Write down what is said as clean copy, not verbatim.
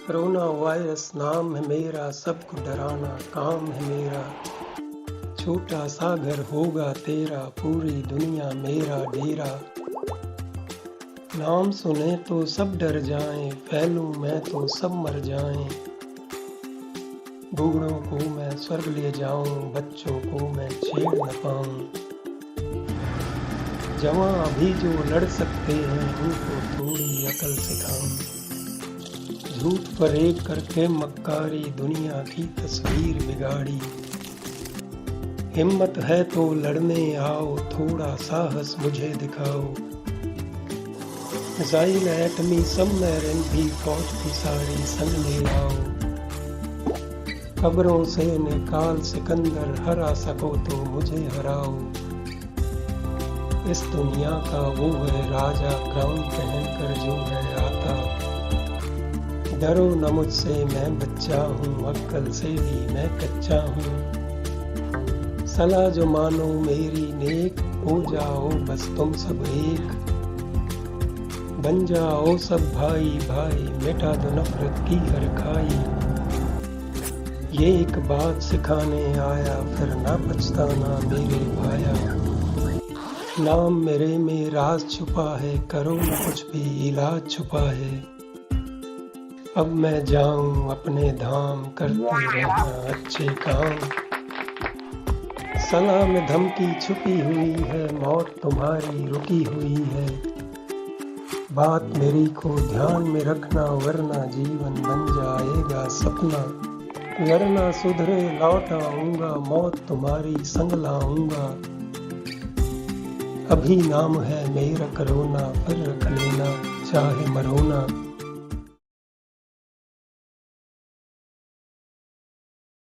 Corona virus नाम है मेरा, सबको डराना काम है मेरा। छोटा सा घर होगा तेरा, पूरी दुनिया मेरा डेरा। नाम सुने तो सब डर जाएं, फैलूं मैं तो सब मर जाएं। बूढ़ों को मैं स्वर्ग ले जाऊं, बच्चों को मैं छेड़ न पाऊं। जवां अभी जो लड़ सकते हैं, उनको थोड़ी अकल सिखाऊं। झूठ फरेब करके मक्कारी, दुनिया की तस्वीर बिगाड़ी। हिम्मत है तो लड़ने आओ, थोड़ा साहस मुझे दिखाओ। मिसाइल एटमी सबमरीन भी, फौज की सारी संग ले आओ। खबरों से निकाल सिकंदर, हरा सको तो मुझे हराओ। इस दुनिया का वो है राजा, क्राउन पहनकर जो है आता। डरो न मुझसे मैं बच्चा हूँ, अक्ल से भी मैं कच्चा हूँ। सलाह जो मानो मेरी नेक, हो जाओ बस तुम सब एक। बन जाओ सब भाई भाई, मिटा दो नफरत की हर खाई। ये एक बात सिखाने आया, फिर ना पछताना मेरे भाया। नाम मेरे में राज छुपा है, करो न कुछ भी इलाज छुपा है। अब मैं जाऊं अपने धाम, करते रहना अच्छे काम। सलाह में धमकी छुपी हुई है, मौत तुम्हारी रुकी हुई है। बात मेरी को ध्यान में रखना, वरना जीवन बन जाएगा सपना। वरना सुधरे लौट आऊंगा, मौत तुम्हारी संग लाऊंगा। अभी नाम है मेरा कोरोना, फिर रख लेना चाहे मरोना।